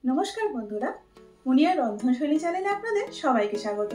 নমস্কার বন্ধুরা, মুনিয়ার রন্ধনশৈলী চ্যানেলে আপনাদের সবাইকে স্বাগত।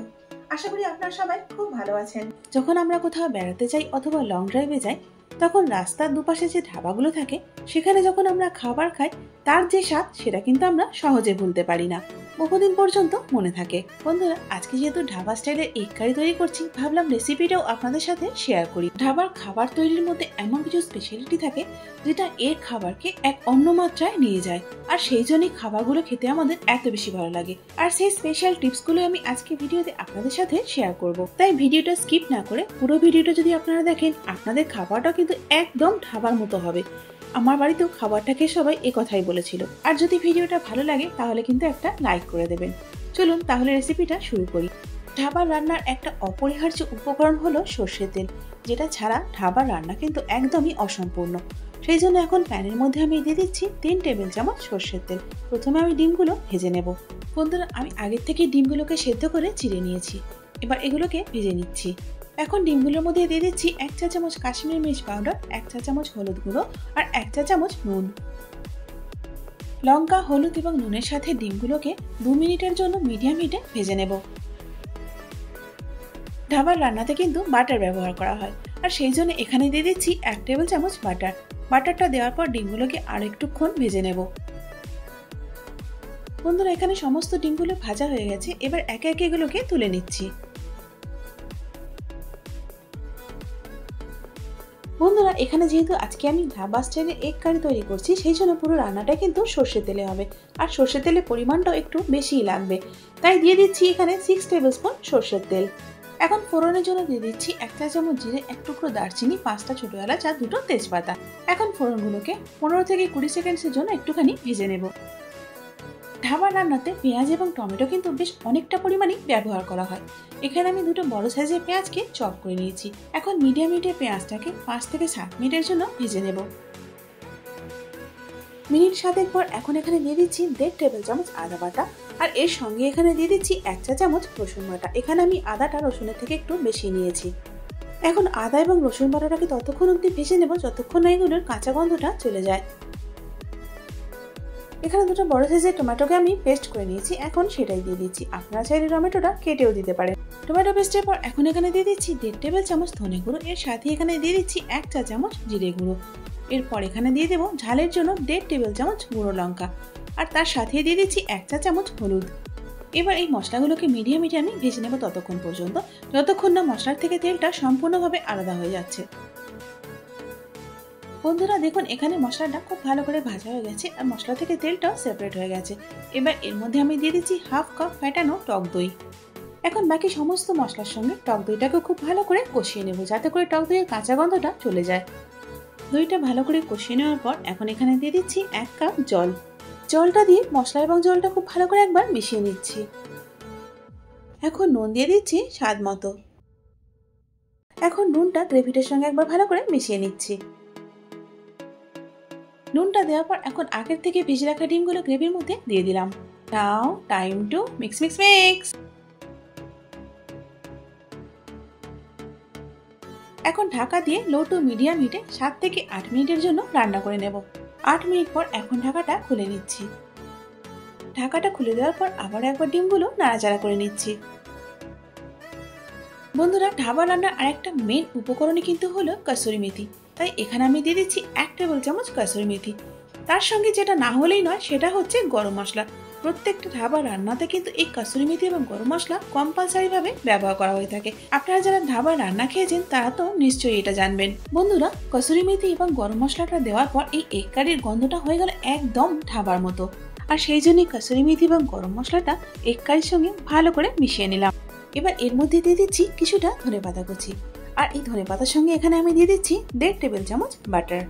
আশা করি আপনারা সবাই খুব ভালো আছেন। যখন আমরা কোথাও বেড়াতে যাই অথবা লং ড্রাইভে যাই, তখন রাস্তার দুপাশে যে ধাবাগুলো থাকে সেখানে যখন আমরা খাবার খাই, তার যে স্বাদ সেটা কিন্তু আমরা সহজে ভুলতে পারি না, বহুদিন পর্যন্ত মনে থাকে। বন্ধুরা, আজকে যেহেতু ঢাবা স্টাইলের এগ কারি তৈরি করছি, ভাবলাম রেসিপিটাও আপনাদের সাথে শেয়ার করি। ঢাবার খাবার তৈরির মধ্যে এমন কিছু স্পেশালিটি থাকে যেটা এর খাবারকে এক অন্য মাত্রায় নিয়ে যায়, আর সেই জন্যই খাবারগুলো খেতে আমাদের এত বেশি ভালো লাগে। আর সেই স্পেশাল টিপসগুলো আমি আজকে ভিডিওতে আপনাদের সাথে শেয়ার করব। তাই ভিডিওটা স্কিপ না করে পুরো ভিডিওটা যদি আপনারা দেখেন, আপনাদের খাবারটাও কিন্তু একদম ঢাবার মতো হবে। আমার বাড়িতেও খাবারটা খেয়ে সবাই এই কথাই বলেছিল। আর যদি ভিডিওটা ভালো লাগে তাহলে কিন্তু একটা লাইক করে দেবেন। চলুন তাহলে রেসিপিটা শুরু করি। ঢাবার রান্নার একটা অপরিহার্য উপকরণ হলো সর্ষের তেল, যেটা ছাড়া ঢাবার রান্না কিন্তু একদমই অসম্পূর্ণ। সেই জন্য এখন প্যানের মধ্যে আমি দিয়ে দিচ্ছি 3 টেবিল চামচ সর্ষের তেল। প্রথমে আমি ডিমগুলো ভেজে নেব। বন্ধুরা, আমি আগের থেকে ডিমগুলোকে সেদ্ধ করে চিড়ে নিয়েছি। এবার এগুলোকে ভেজে নিচ্ছি। এখন ডিমগুলোর মধ্যে দিয়ে দিচ্ছি 1 চা চামচ কাশ্মীরি মির্চ পাউডার, 1 চা চামচ হলুদ গুঁড়ো আর 1 চা চামচ নুন। লঙ্কা, হলুদ এবং নুনের সাথে ডিমগুলোকে 2 মিনিটের জন্য মিডিয়াম হিটে ভেজে নেব। ঢাবার রান্নাতে কিন্তু বাটার ব্যবহার করা হয়, আর সেই জন্য এখানে দিয়ে দিচ্ছি 1 টেবিল চামচ বাটার। বাটারটা দেওয়ার পর ডিমগুলোকে আর একটুক্ষণ ভেজে নেব। বন্ধুরা, এখানে সমস্ত ডিমগুলো ভাজা হয়ে গেছে। এবার একে একে এগুলোকে তুলে নিচ্ছি। বন্ধুরা, এখানে যেহেতু আজকে আমি ঢাবা স্টাইলে এগ কারি তৈরি করছি, সেই জন্য পুরো রান্নাটা কিন্তু সর্ষের তেলে হবে, আর সর্ষের তেলের পরিমাণটাও একটু বেশিই লাগবে। তাই দিয়ে দিচ্ছি এখানে 6 টেবিল স্পুন সর্ষের তেল। এখন ফোড়নের জন্য দিয়ে দিচ্ছি 1 চা চামচ জিরে, 1 টুকরো দারচিনি, 5টা ছোট এলাচ আর 2টো তেজপাতা। এখন ফোড়নগুলোকে 15 থেকে 20 সেকেন্ডের জন্য একটুখানি ভেজে নেব। ঢাবার রান্নাতে পেঁয়াজ এবং টমেটো কিন্তু বেশ অনেকটা পরিমাণেই ব্যবহার করা হয়। এখানে আমি 2টো বড় সাইজের পেঁয়াজকে চপ করে নিয়েছি। এখন মিডিয়াম হিটে পেঁয়াজটাকে 5 থেকে 7 মিনিটের জন্য ভেজে নেব। মিনিট 7 পর এখন এখানে দিয়ে দিচ্ছি 1.5 টেবিল চামচ আদা বাটা, আর এর সঙ্গে এখানে দিয়ে দিচ্ছি 1 চা চামচ রসুন বাটা। এখানে আমি আদাটা রসুনের থেকে একটু বেশি নিয়েছি। এখন আদা এবং রসুন বাটাটাকে ততক্ষণ অবধি ভেজে নেব যতক্ষণ না এগুলোর কাঁচা গন্ধটা চলে যায়। এখানে 2টো বড় সাইজের টমেটোকে আমি পেস্ট করে নিয়েছি, এখন সেটাই দিয়ে দিচ্ছি। আপনারা চাইলে টমেটোটা কেটেও দিতে পারেন। টমেটো পেস্টের পর এখন এখানে দিয়ে দিচ্ছি 1.5 টেবিল চামচ ধনে গুঁড়ো, এর সাথে এখানে দিয়ে দিচ্ছি 1 চা চামচ জিরে গুঁড়ো। এরপর এখানে দিয়ে দেবো ঝালের জন্য 1.5 টেবিল চামচ গুঁড়ো লঙ্কা, আর তার সাথে দিয়ে দিচ্ছি 1 চা চামচ হলুদ। এবার এই মশলাগুলোকে মিডিয়াম হিটে আমি ভেজে নেব ততক্ষণ পর্যন্ত, যতক্ষণ না মশলার থেকে তেলটা সম্পূর্ণভাবে আলাদা হয়ে যাচ্ছে। বন্ধুরা, দেখুন এখানে মশলাটা খুব ভালো করে ভাজা হয়ে গেছে, আর মশলা থেকে তেলটাও সেপারেট হয়ে গেছে। এবার এর মধ্যে আমি দিয়ে দিচ্ছি 1/2 কাপ ফেটানো টক দই। এখন বাকি সমস্ত মশলার সঙ্গে টক দইটাকে খুব ভালো করে কষিয়ে নেব, যাতে করে টক দইয়ের কাঁচা গন্ধটা চলে যায়। দইটা ভালো করে কষিয়ে নেওয়ার পর এখন এখানে দিয়ে দিচ্ছি 1 কাপ জল। জলটা দিয়ে মশলা এবং জলটা খুব ভালো করে একবার মিশিয়ে নিচ্ছি। এখন নুন দিয়ে দিচ্ছি স্বাদ মতো। এখন নুনটা গ্রেভিটার সঙ্গে একবার ভালো করে মিশিয়ে নিচ্ছি। নুনটা দেওয়ার পর এখন আগের থেকে ভেজে রাখা ডিমগুলো গ্রেভির মধ্যে দিয়ে দিলাম। Now time to mix mix mix. এখন ঢাকা দিয়ে লো টু মিডিয়াম হিটে 7 থেকে 8 মিনিটের জন্য রান্না করে নেব। 8 মিনিট পর এখন ঢাকাটা খুলে নিচ্ছি। ঢাকাটা খুলে দেওয়ার পর আবার একবার ডিমগুলো নাড়াচাড়া করে নিচ্ছি। বন্ধুরা, ঢাবা রান্নার আরেকটা মেন উপকরণই কিন্তু হলো কসুরি মেথি। তাই এখানে আমি দিয়ে দিচ্ছি 1 টেবিল চামচ কসুরি মেথি। তার সঙ্গে যেটা না হলেই নয় সেটা হচ্ছে গরম মশলা। প্রত্যেকটা ঢাবা রান্নাতে কিন্তু এই কসুরি মেথি এবং গরম মশলা কম্পালসারি ভাবে ব্যবহার করা হয়ে থাকে। আপনারা যারা ঢাবা রান্না খেয়েছেন তারা তো নিশ্চয়ই এটা জানবেন। বন্ধুরা, কসুরি মেথি এবং গরম মশলাটা দেওয়ার পর এই এগ কারির গন্ধটা হয়ে গেল একদম ঢাবার মতো, আর সেই জন্যই কসুরি মেথি এবং গরম মশলাটা এগ কারির সঙ্গে ভালো করে মিশিয়ে নিলাম। এবার এর মধ্যে দিয়ে দিচ্ছি কিছুটা ধনেপাতা কুচি, আর এই ধনেপাতার সঙ্গে এখানে আমি দিয়ে দিচ্ছি 1.5 টেবিল চামচ বাটার।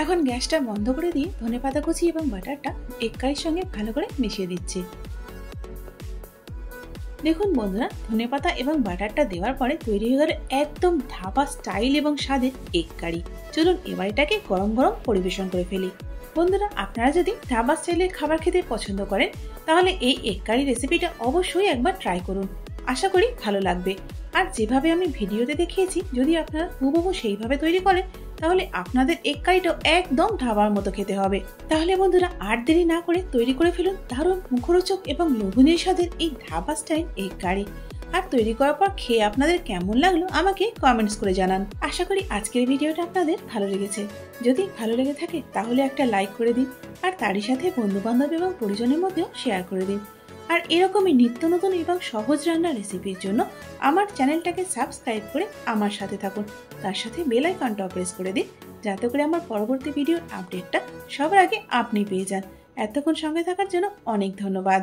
এখন গ্যাসটা বন্ধ করে দিয়ে ধনেপাতা কুচি এবং বাটারটা এগ কারির সঙ্গে ভালো করে মিশিয়ে দিচ্ছি। দেখুন বন্ধুরা, ধনেপাতা এবং বাটারটা দেওয়ার পরে তৈরি হয়ে গেল একদম ধাবা স্টাইল এবং স্বাদের এগ কারি। চলুন এবার এটাকে গরম গরম পরিবেশন করে ফেলি। বন্ধুরা, আপনারা যদি ধাবা স্টাইলের খাবার খেতে পছন্দ করেন তাহলে এই এগ কারি রেসিপিটা অবশ্যই একবার ট্রাই করুন। আশা করি ভালো লাগবে। আর যেভাবে আমি ভিডিওতে দেখিয়েছি, যদি আপনারা হুবহু সেইভাবে তৈরি করেন তাহলে আপনাদের এগ কারিটাও একদম ধাবার মতো খেতে হবে। তাহলে বন্ধুরা আর দেরি না করে তৈরি করে ফেলুন দারুণ মুখরোচক এবং লোভনীয় স্বাদের এই ধাবা স্টাইল এগ কারি। আর তৈরি করার পর খেয়ে আপনাদের কেমন লাগলো আমাকে কমেন্টস করে জানান। আশা করি আজকের ভিডিওটা আপনাদের ভালো লেগেছে। যদি ভালো লেগে থাকে তাহলে একটা লাইক করে দিন, আর তারই সাথে বন্ধু বান্ধব এবং পরিজনের মধ্যেও শেয়ার করে দিন। আর এরকমই নিত্য নতুন এবং সহজ রান্নার রেসিপির জন্য আমার চ্যানেলটাকে সাবস্ক্রাইব করে আমার সাথে থাকুন। তার সাথে বেল আইকনটাও প্রেস করে দিন, যাতে করে আমার পরবর্তী ভিডিওর আপডেটটা সবার আগে আপনি পেয়ে যান। এতক্ষণ সঙ্গে থাকার জন্য অনেক ধন্যবাদ।